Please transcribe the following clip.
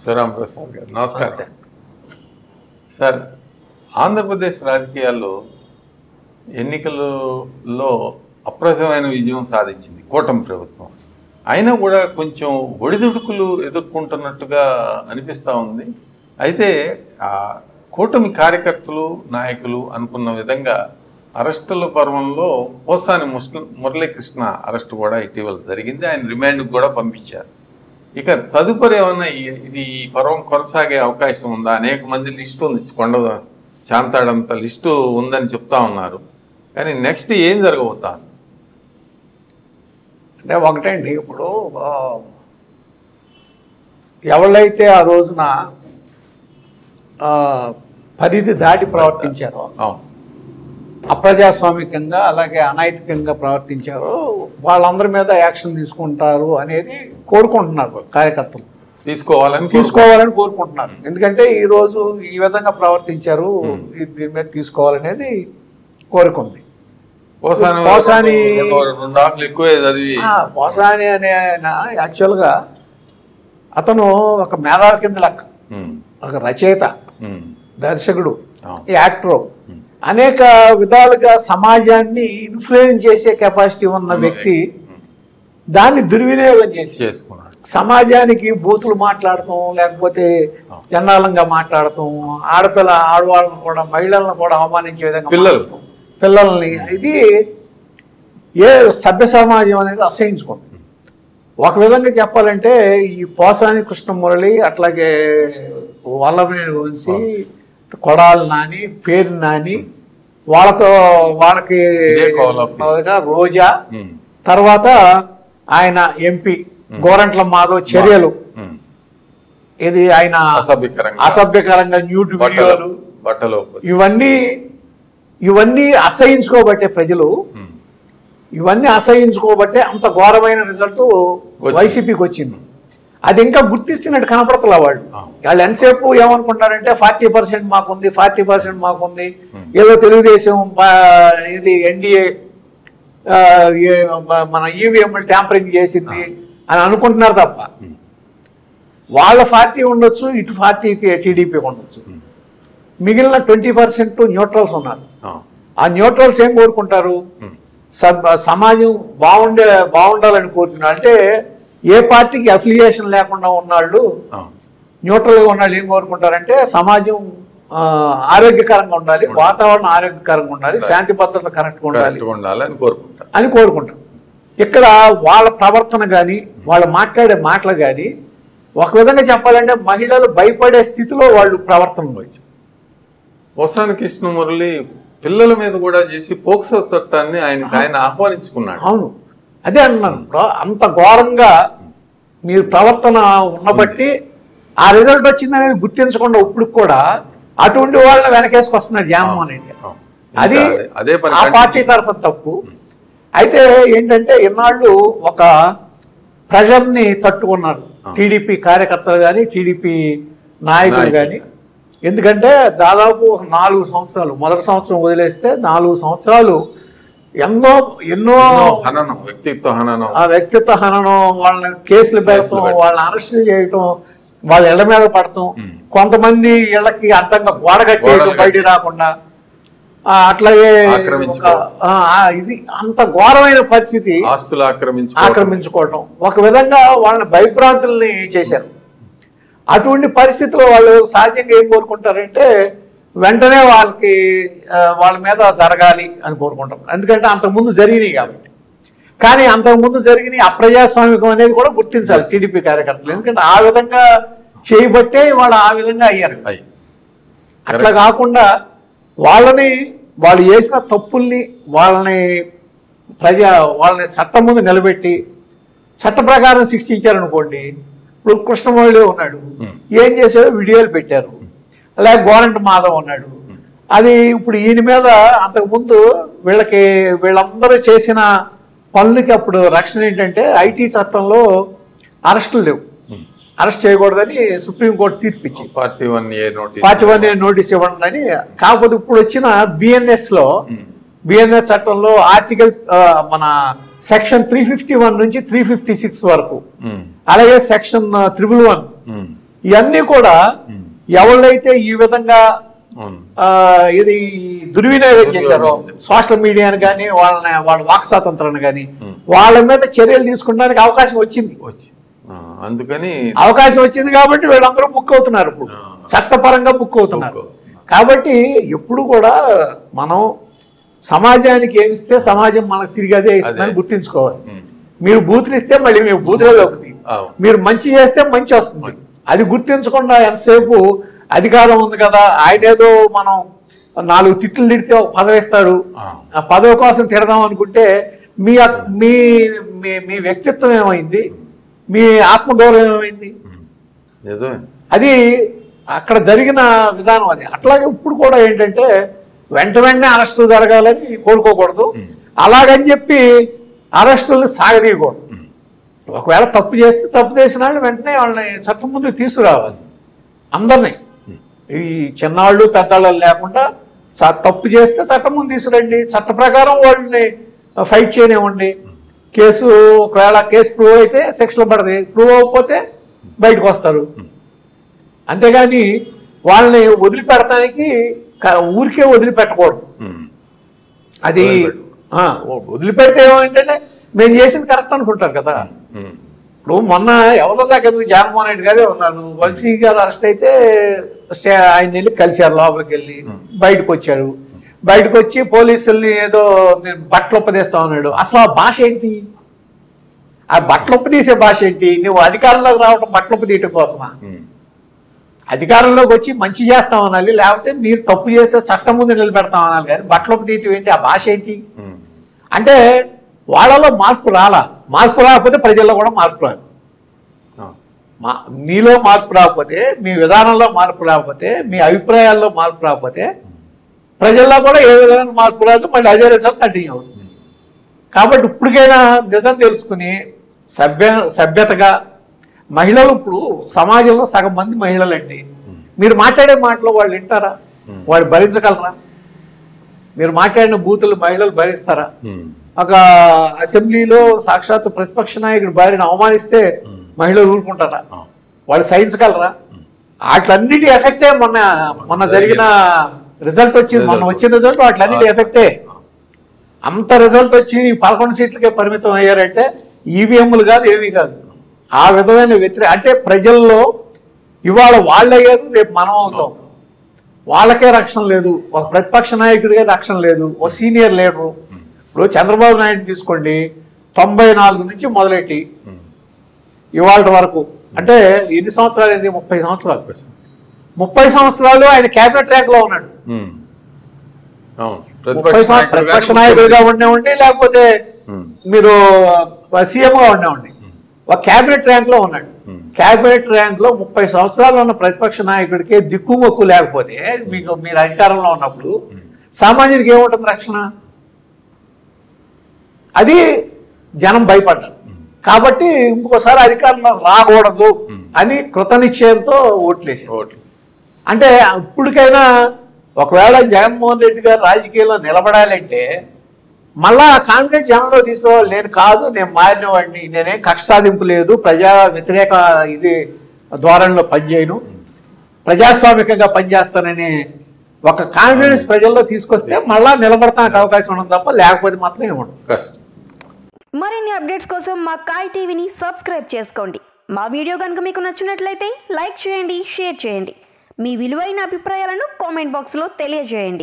శివరాం ప్రసాద్ గారు నమస్కారం సార్. ఆంధ్రప్రదేశ్ రాజకీయాల్లో ఎన్నికలలో అప్రతిమైన విజయం సాధించింది కూటమి ప్రభుత్వం. అయినా కూడా కొంచెం ఒడిదుడుకులు ఎదుర్కొంటున్నట్టుగా అనిపిస్తూ ఉంది. అయితే కూటమి కార్యకర్తలు నాయకులు అనుకున్న విధంగా అరెస్టుల పర్వంలో పోసాని మురళీకృష్ణ అరెస్టు కూడా ఇటీవల జరిగింది. ఆయన రిమాండ్కి కూడా పంపించారు. ఇక తదుపరి ఏమన్నా ఇది ఈ పర్వం కొనసాగే అవకాశం ఉందా? అనేక మంది లిస్టు ఉంది, కొండ చాంతాడంత లిస్టు ఉందని చెప్తా ఉన్నారు. కానీ నెక్స్ట్ ఏం జరగబోతా? అంటే ఒకటండి, ఇప్పుడు ఎవరైతే ఆ రోజున పరిధి దాటి ప్రవర్తించారో, అప్రజాస్వామికంగా అలాగే అనైతికంగా ప్రవర్తించారో వాళ్ళందరి మీద యాక్షన్ తీసుకుంటారు అనేది కోరుకుంటున్నారు కార్యకర్తలు. తీసుకోవాలని కోరుకుంటున్నారు. ఎందుకంటే ఈరోజు ఈ విధంగా ప్రవర్తించారు, దీని మీద తీసుకోవాలనేది కోరుకుంది. పోసాని అనే ఆయన యాక్చువల్గా అతను ఒక మేధావి కింద లెక్క, ఒక రచయిత, దర్శకుడు, యాక్టరు, అనేక విధాలుగా సమాజాన్ని ఇన్ఫ్లుయెన్స్ చేసే కెపాసిటీ ఉన్న వ్యక్తి దాన్ని దుర్వినియోగం చేసి చేసుకున్నాడు. సమాజానికి బూతులు మాట్లాడటం, లేకపోతే జన్నాలంగా మాట్లాడటం, ఆడవాళ్ళను కూడా మహిళలను కూడా అవమానించే విధంగా పిల్లల్ని, ఇది ఏ సభ్య సమాజం అనేది అసహించుకుంది. ఒక విధంగా చెప్పాలంటే ఈ పోసాని కృష్ణమురళి, అట్లాగే వల్లభనేని వంశీ, కొడాలి నాని, పేరు నాని, వాళ్ళకి రోజా, తర్వాత ఆయన ఎంపీ గోరంట్ల మాధవ్ చర్యలు, ఇది ఆయన అసభ్యకరంగా న్యూడ్ వీడియోలు, ఇవన్నీ అసహించుకోబట్టే ప్రజలు, ఇవన్నీ అసహించుకోబట్టే అంత ఘోరమైన రిజల్ట్ వైసీపీకి వచ్చింది. అది ఇంకా గుర్తిస్తున్నట్టు కనపడతలే వాళ్ళు ఎంతసేపు ఏమనుకుంటారంటే 40% మాకుంది, 40% మాకుంది, ఏదో తెలుగుదేశం ఇది ఎన్డీఏ మన ఈవీఎం ట్యాంపరింగ్ చేసింది అని అనుకుంటున్నారు తప్ప వాళ్ళ 40 ఉండొచ్చు, ఇటు 40 టీడీపీ ఉండొచ్చు. మిగిలిన 20% న్యూట్రల్స్ ఉన్నారు. ఆ న్యూట్రల్స్ ఏం కోరుకుంటారు? సమాజం బాగుండాలని కోరుకున్నారు. అంటే ఏ పార్టీకి అఫిలియేషన్ లేకుండా ఉన్నాళ్ళు, న్యూట్రల్గా ఉన్నాళ్ళు ఏం కోరుకుంటారంటే సమాజం ఆరోగ్యకరంగా ఉండాలి, వాతావరణం ఆరోగ్యకరంగా ఉండాలి, శాంతి భద్రత కరెక్ట్గా ఉండాలి అని కోరుకుంటారు. ఇక్కడ వాళ్ళ ప్రవర్తన కానీ వాళ్ళు మాట్లాడే మాటలు కానీ ఒక విధంగా చెప్పాలంటే మహిళలు భయపడే స్థితిలో వాళ్ళు ప్రవర్తన వచ్చి పోసాని కృష్ణమురళి పిల్లల మీద కూడా చేసి పోక్సో చట్టాన్ని ఆయన ఆహ్వానించుకున్నాడు. అవును, అదే అన్నాను. ఇప్పుడు అంత ఘోరంగా మీరు ప్రవర్తన ఉన్నబట్టి ఆ రిజల్ట్ వచ్చింది అనేది గుర్తించకుండా ఇప్పుడు కూడా అటువంటి వాళ్ళని వెనకేసుకొస్తున్నాడు జగన్మోహన్ రెడ్డి. అది ఆ పార్టీ తరఫున తప్పు. అయితే ఏంటంటే ఇన్నాళ్ళు ఒక ప్రెషర్ని తట్టుకున్నారు టీడీపీ కార్యకర్తలు కానీ టీడీపీ నాయకులు కానీ. ఎందుకంటే దాదాపు 4 సంవత్సరాలు, మొదటి సంవత్సరం వదిలేస్తే 4 సంవత్సరాలు ఎన్నో వ్యక్తిత్వ హననం, వాళ్ళని కేసులు పెడతాం, వాళ్ళని అరెస్ట్ చేయటం, వాళ్ళ ఇళ్ల మీద పడతాం, కొంతమంది ఇళ్లకి అడ్డంగా గోడ కట్టేయటం బయట రాకుండా, అట్లాగే ఇది అంత ఘోరమైన పరిస్థితి, ఆస్తులు ఆక్రమించుకోవటం, ఒక విధంగా వాళ్ళని భయభ్రాంతుల్ని చేశారు. అటువంటి పరిస్థితుల్లో వాళ్ళు సహజంగా ఏం కోరుకుంటారంటే వెంటనే వాళ్ళ మీద జరగాలి అని కోరుకుంటాం. ఎందుకంటే అంతకుముందు జరిగినాయి కాబట్టి. కానీ అంతకుముందు జరిగినాయి అప్రజాస్వామికం అనేది కూడా గుర్తించాలి టీడీపీ కార్యకర్తలు. ఎందుకంటే ఆ విధంగా చేయబట్టే వాళ్ళు ఆ విధంగా అయ్యారు. అట్లా కాకుండా వాళ్ళు చేసిన తప్పుల్ని వాళ్ళని చట్టం ముందు నిలబెట్టి చట్ట ప్రకారం శిక్షించారనుకోండి. ఇప్పుడు కృష్ణమురళి ఉన్నాడు, ఏం చేశాడో వీడియోలు పెట్టారు. అలాగే గోరంట మాధవ్ ఉన్నాడు. అది ఇప్పుడు ఈయన మీద అంతకుముందు వీళ్ళందరూ చేసిన పనులకి అప్పుడు రక్షణ ఏంటంటే ఐటీ చట్టంలో అరెస్టులు లేవు, అరెస్ట్ చేయకూడదని సుప్రీంకోర్టు తీర్పు ఇచ్చింది. 41A నోటీస్ ఇవ్వండి. కాకపోతే ఇప్పుడు వచ్చిన బిఎన్ఎస్ చట్టంలో ఆర్టికల్ మన సెక్షన్ 351 నుంచి 356 వరకు, అలాగే సెక్షన్ 111 ఇవన్నీ కూడా ఎవళ్ళైతే ఈ విధంగా అవును. ఇది దుర్వినియోగం చేశారో సోషల్ మీడియాని కానీ వాళ్ళ వాక్ స్వాతంత్రాన్ని కానీ వాళ్ళ మీద చర్యలు తీసుకుంటానికి అవకాశం వచ్చింది. అందుకని అవకాశం వచ్చింది కాబట్టి వీళ్ళందరూ బుక్ అవుతున్నారు. ఇప్పుడు చట్టపరంగా బుక్ అవుతున్నారు. కాబట్టి ఎప్పుడు కూడా మనం సమాజానికి ఏమిస్తే సమాజం మనకు తిరిగి అదే ఇస్తుందని గుర్తించుకోవాలి. మీరు బూతులు ఇస్తే మళ్ళీ మీరు బూతులే దొరుకుతాయి, మీరు మంచి చేస్తే మంచి వస్తుంది. అది గుర్తించకుండా ఎంతసేపు అధికారం ఉంది కదా, ఆయన ఏదో మనం 4 తిట్లు తిడితే ఒక పదవి ఇస్తాడు, ఆ పదవి కోసం తిడదాం అనుకుంటే మీ మీ మీ వ్యక్తిత్వం ఏమైంది, మీ ఆత్మగౌరవం ఏమైంది? అది అక్కడ జరిగిన విధానం అది. అట్లాగే ఇప్పుడు కూడా ఏంటంటే వెంటనే అరెస్టులు జరగాలని కోరుకోకూడదు, అలాగని చెప్పి అరెస్టులను సాగదీయకూడదు. ఒకవేళ తప్పు చేస్తే తప్పు చేసిన వాళ్ళు వెంటనే వాళ్ళని చట్టం ముందుకు తీసుకురావాలి. అందరినీ, ఈ చిన్నవాళ్ళు పెద్దవాళ్ళు లేకుండా తప్పు చేస్తే చట్టం ముందు తీసుకురండి, చట్ట ప్రకారం వాళ్ళని ఫైట్ చేయనివ్వండి. కేసు ఒకవేళ కేసు ప్రూవ్ అయితే శిక్షలు పడతాయి, ప్రూవ్ అవ్వకపోతే బయటకు వస్తారు. అంతేగాని వాళ్ళని వదిలిపెడటానికి ఊరికే వదిలిపెట్టకూడదు. అది వదిలిపెడితే ఏమంటే మేము చేసింది కరెక్ట్ అనుకుంటారు కదా. ఇప్పుడు మొన్న ఎవరో దాకా జగన్మోహన్ రెడ్డి గారే ఉన్నారు, వంశీ గారు అరెస్ట్ అయితే ఆయన వెళ్ళి కలిశారు, లోపలికి వెళ్ళి బయటకు వచ్చారు. బయటకు వచ్చి పోలీసుల్ని ఏదో నేను బట్టలు ఒప్పదీస్తా ఉన్నాడు. అసలు ఆ భాష ఏంటి? ఆ బట్టలు ఒప్పదీసే భాష ఏంటి? నువ్వు అధికారంలోకి రావడం బట్టలు ఒప్పదీయటం కోసమా? అధికారంలోకి వచ్చి మంచి చేస్తామనాలి, లేకపోతే మీరు తప్పు చేస్తే చట్టం ముందు నిలబెడతామనాలి. కానీ బట్టలు ఒప్పదీయటం ఏంటి? ఆ భాష ఏంటి? అంటే వాళ్ళలో మార్పు రాకపోతే ప్రజల్లో కూడా మార్పు రాదు. మీలో మార్పు రాకపోతే, మీ విధానంలో మార్పు రాకపోతే, మీ అభిప్రాయాల్లో మార్పు రాకపోతే ప్రజల్లో కూడా ఏ విధమైన మార్పు రాదు, మళ్ళీ అదే రిజల్ట్ కంటిన్యూ అవుతుంది. కాబట్టి ఇప్పటికైనా నిజం తెలుసుకుని సభ్యతగా మహిళలు, ఇప్పుడు సమాజంలో సగం మంది మహిళలండి. మీరు మాట్లాడే మాటలు వాళ్ళు వింటారా? వాళ్ళు భరించగలరా? మీరు మాట్లాడిన బూతులు మహిళలు భరిస్తారా? ఒక అసెంబ్లీలో సాక్షాత్తు ప్రతిపక్ష నాయకుడు భార్యను అవమానిస్తే మహిళలు ఊరుకుంటారా? వాళ్ళు సహించగలరా? వాటిలన్నిటి ఎఫెక్టే మొన్న జరిగిన రిజల్ట్ వచ్చింది. మొన్న వచ్చిన రిజల్ట్ వాటిలన్నిటి ఎఫెక్టే. అంత రిజల్ట్ వచ్చి 11 సీట్లకే పరిమితం అయ్యారంటే ఈవీఎంలు కాదు, ఏమీ కాదు. ఆ విధమైన అంటే ప్రజల్లో ఇవాళ వాళ్ళు అయ్యారు, రేపు మనం అవుతాం. వాళ్ళకే రక్షణ లేదు, ఒక ప్రతిపక్ష నాయకుడికే రక్షణ లేదు, ఒక సీనియర్ లీడరు. ఇప్పుడు చంద్రబాబు నాయుడు తీసుకోండి, 94 నుంచి మొదలెట్టి ఇవాళ వరకు అంటే ఎన్ని సంవత్సరాలు అయింది? 30 సంవత్సరాలు. 30 సంవత్సరాలు ఆయన క్యాబినెట్ ర్యాంక్ లో ఉన్నాడు. ప్రతిపక్ష నాయకుడిగా ఉండేవండి, లేకపోతే మీరు సీఎంగా ఉండేవండి, ఒక క్యాబినెట్ ర్యాంక్ లో ఉన్నాడు. క్యాబినెట్ ర్యాంక్ లో 30 సంవత్సరాలు ఉన్న ప్రతిపక్ష నాయకుడికి దిక్కుమొక్కు లేకపోతే మీరు అధికారంలో ఉన్నప్పుడు సామాన్యుడికి ఏముంటుంది రక్షణ? అది జనం భయపడ్డారు. కాబట్టి ఇంకోసారి అధికారంలో రాకూడదు అని కృతనిశ్చయంతో ఓట్లేసారు. అంటే ఇప్పటికైనా ఒకవేళ జగన్మోహన్ రెడ్డి గారు రాజకీయాల్లో నిలబడాలంటే మళ్ళా కాంగ్రెస్ జనంలో తీసుకోవాలి. నేను కాదు, నేను మారిన వాడిని, నేనేం కక్ష సాధింపు లేదు, ప్రజా వ్యతిరేక ఇది ధోరణిలో పనిచేయను, ప్రజాస్వామికంగా పనిచేస్తానని ఒక కాన్ఫిడెన్స్ ప్రజల్లో తీసుకొస్తే మళ్ళా నిలబడటానికి అవకాశం ఉండదు తప్ప, లేకపోతే మాత్రం ఏముండదు. మరిన్ని అప్డేట్స్ కోసం మా కాయ్ టీవీని సబ్స్క్రైబ్ చేసుకోండి. మా వీడియో కనుక మీకు నచ్చినట్లయితే లైక్ చేయండి, షేర్ చేయండి. మీ విలువైన అభిప్రాయాలను కామెంట్ బాక్స్లో తెలియజేయండి.